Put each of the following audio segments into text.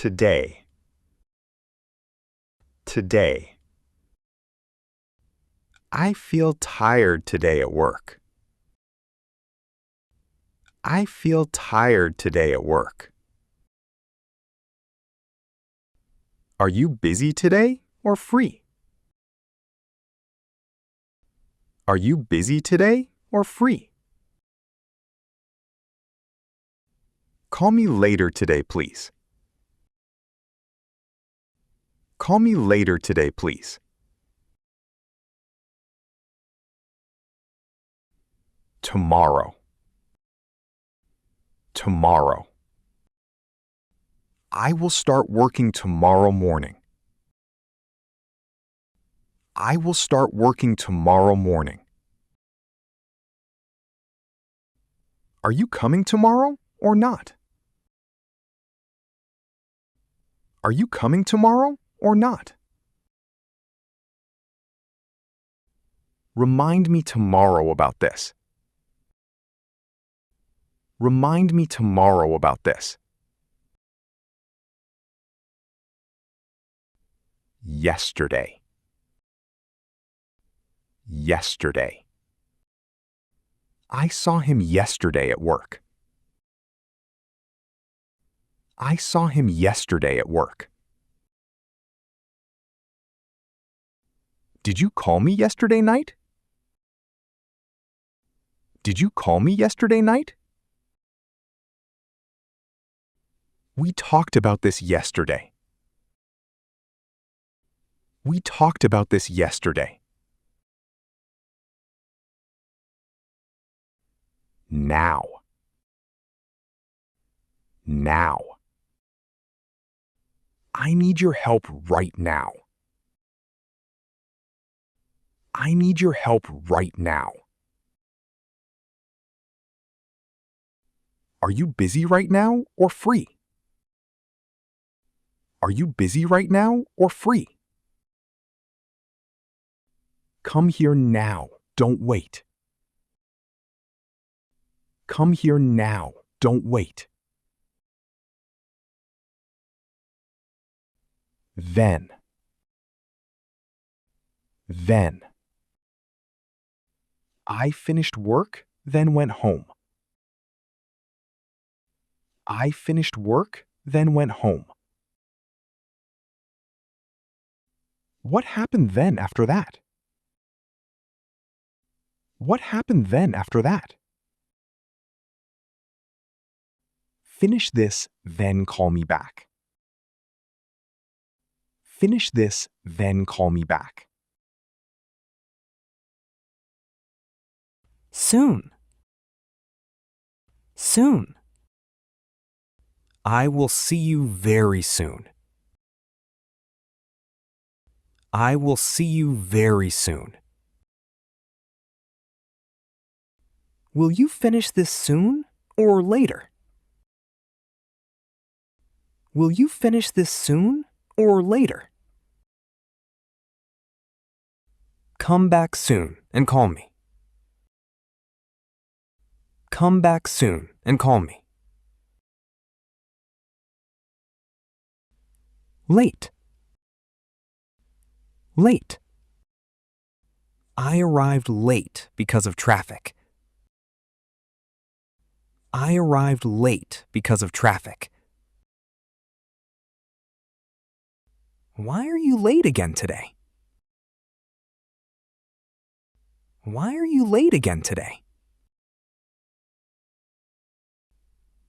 Today. Today. I feel tired today at work. I feel tired today at work. Are you busy today or free? Are you busy today or free? Call me later today, please. Call me later today, please. Tomorrow. Tomorrow. I will start working tomorrow morning. I will start working tomorrow morning. Are you coming tomorrow or not? Are you coming tomorrow or not? Remind me tomorrow about this. Remind me tomorrow about this. Yesterday. Yesterday. I saw him yesterday at work. I saw him yesterday at work. Did you call me yesterday night? Did you call me yesterday night? We talked about this yesterday. We talked about this yesterday. Now. Now. I need your help right now. I need your help right now. Are you busy right now or free? Are you busy right now or free? Come here now, don't wait. Come here now, don't wait. Then. Then. I finished work, then went home. I finished work, then went home. What happened then after that? What happened then after that? Finish this, then call me back. Finish this, then call me back. Soon. Soon. I will see you very soon. I will see you very soon. Will you finish this soon or later? Will you finish this soon or later? Come back soon and call me. Come back soon and call me. Late. Late. I arrived late because of traffic. I arrived late because of traffic. Why are you late again today? Why are you late again today?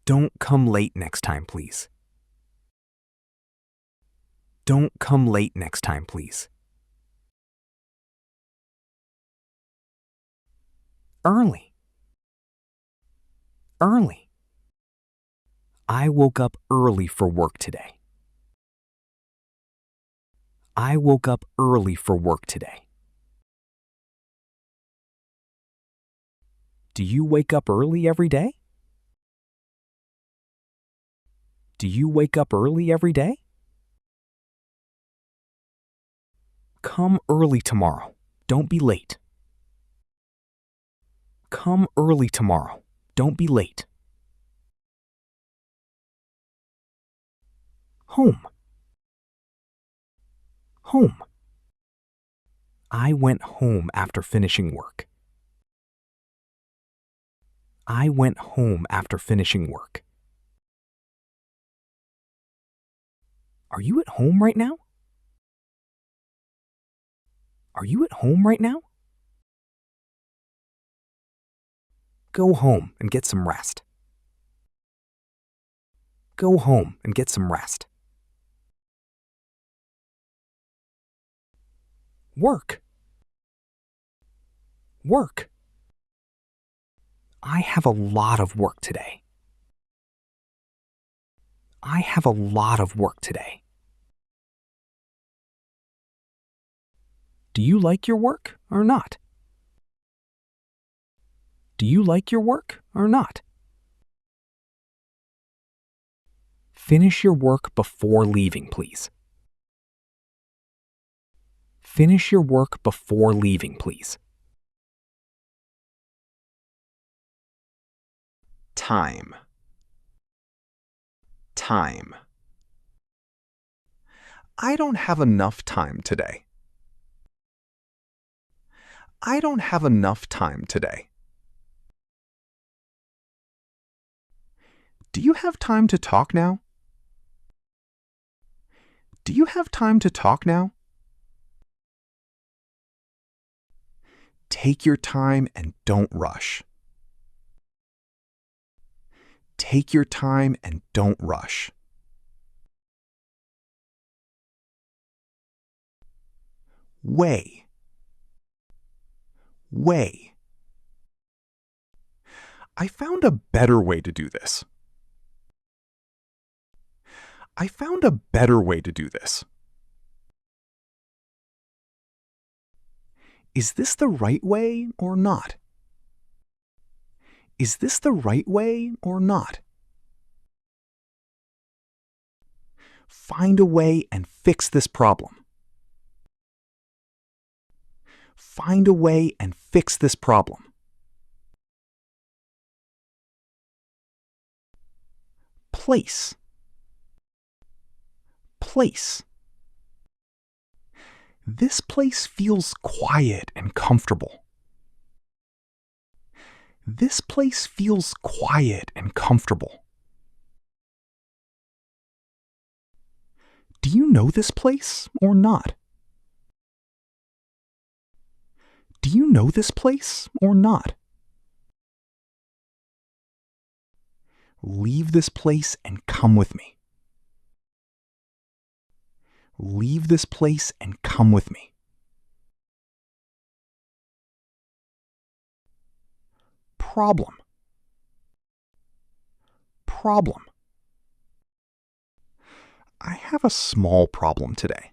Don't come late next time, please. Don't come late next time, please. Early. Early. I woke up early for work today. I woke up early for work today. Do you wake up early every day? Do you wake up early every day? Come early tomorrow. Don't be late. Come early tomorrow. Don't be late. Home. Home. I went home after finishing work. I went home after finishing work. Are you at home right now? Are you at home right now? Go home and get some rest. Go home and get some rest. Work. Work. I have a lot of work today. I have a lot of work today. Do you like your work or not? Do you like your work or not? Finish your work before leaving, please. Finish your work before leaving, please. Time. Time. I don't have enough time today. I don't have enough time today. Do you have time to talk now? Do you have time to talk now? Take your time and don't rush. Take your time and don't rush. Way. Way. I found a better way to do this. I found a better way to do this. Is this the right way or not? Is this the right way or not? Find a way and fix this problem. Find a way and fix this problem. Place. Place. This place feels quiet and comfortable. This place feels quiet and comfortable. Do you know this place or not? Do you know this place or not? Leave this place and come with me. Leave this place and come with me. Problem. Problem. I have a small problem today.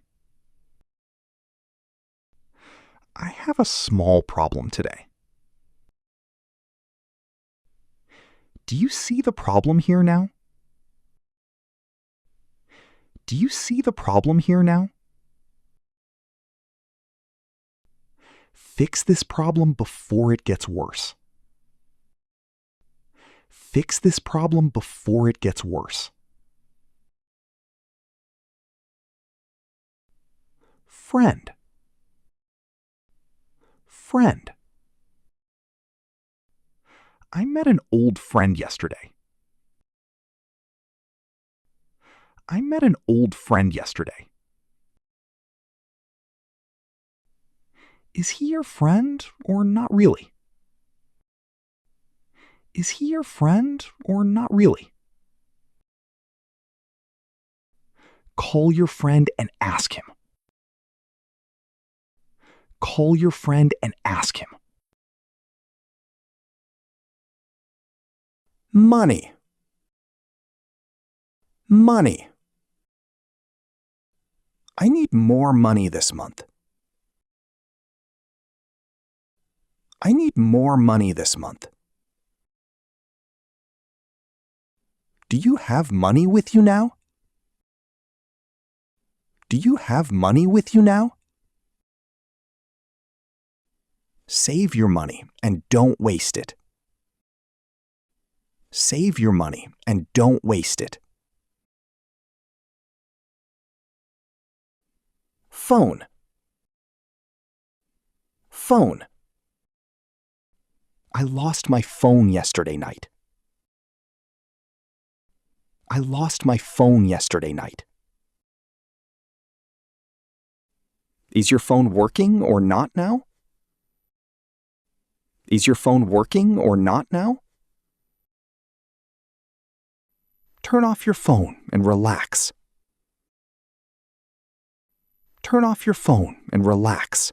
I have a small problem today. Do you see the problem here now? Do you see the problem here now? Fix this problem before it gets worse. Fix this problem before it gets worse. Friend. Friend. I met an old friend yesterday. I met an old friend yesterday. Is he your friend or not really? Is he your friend or not really? Call your friend and ask him. Call your friend and ask him. Money. Money. I need more money this month. I need more money this month. Do you have money with you now? Do you have money with you now? Save your money and don't waste it. Save your money and don't waste it. Phone. Phone. I lost my phone yesterday night. I lost my phone yesterday night. Is your phone working or not now? Is your phone working or not now? Turn off your phone and relax. Turn off your phone and relax.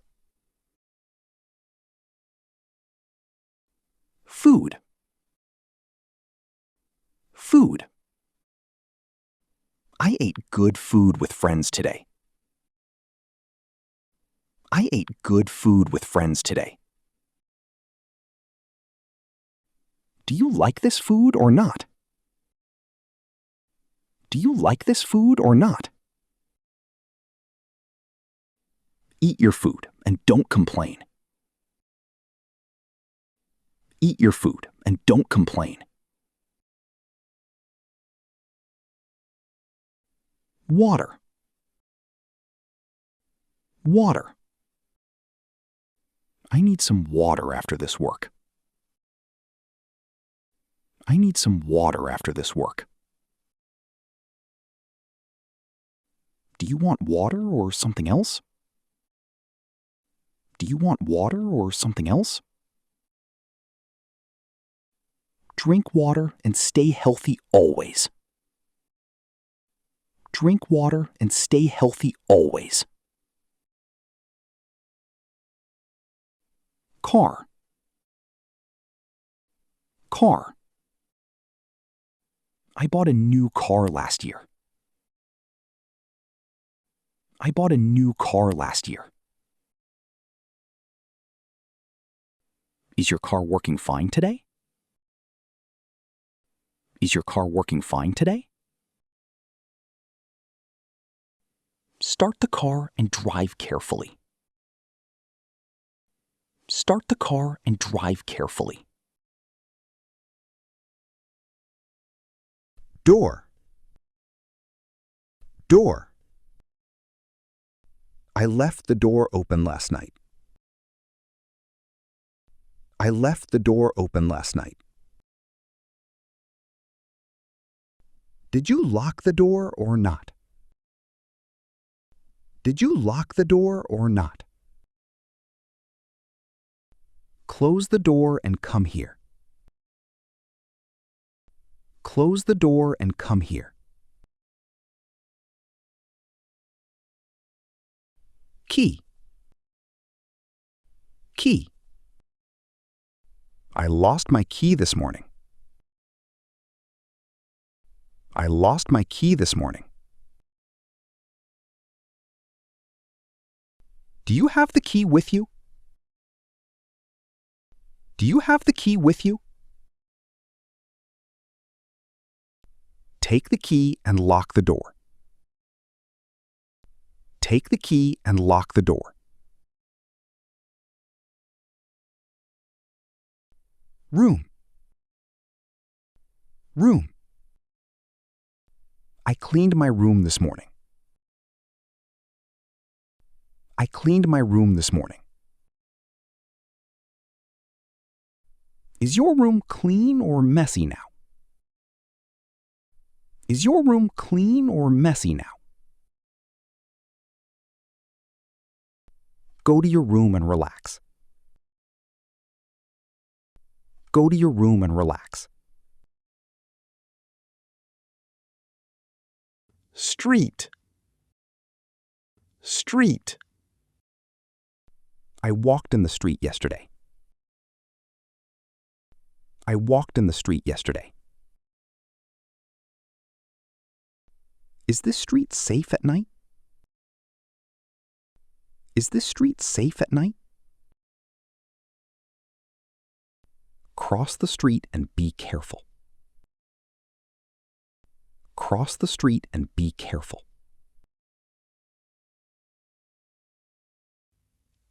Food. Food. I ate good food with friends today. I ate good food with friends today. Do you like this food or not? Do you like this food or not? Eat your food and don't complain. Eat your food and don't complain. Water. Water. I need some water after this work. I need some water after this work. Do you want water or something else? Do you want water or something else? Drink water and stay healthy always. Drink water and stay healthy always. Car. Car. I bought a new car last year. I bought a new car last year. Is your car working fine today? Is your car working fine today? Start the car and drive carefully. Start the car and drive carefully. Door. Door. I left the door open last night. I left the door open last night. Did you lock the door or not? Did you lock the door or not? Close the door and come here. Close the door and come here. Key. Key. I lost my key this morning. I lost my key this morning. Do you have the key with you? Do you have the key with you? Take the key and lock the door. Take the key and lock the door. Room. Room. I cleaned my room this morning. I cleaned my room this morning. Is your room clean or messy now? Is your room clean or messy now? Go to your room and relax. Go to your room and relax. Street. Street. I walked in the street yesterday. I walked in the street yesterday. Is this street safe at night? Is this street safe at night? Cross the street and be careful. Cross the street and be careful.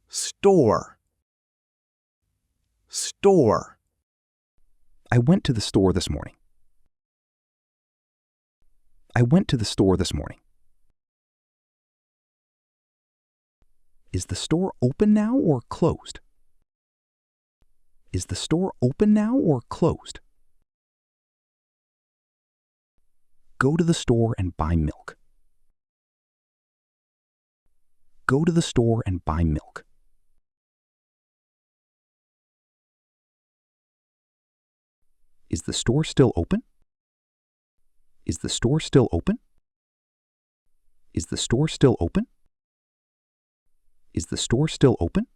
Store. Store. I went to the store this morning. I went to the store this morning. Is the store open now or closed? Is the store open now or closed? Go to the store and buy milk. Go to the store and buy milk. Is the store still open? Is the store still open? Is the store still open? Is the store still open?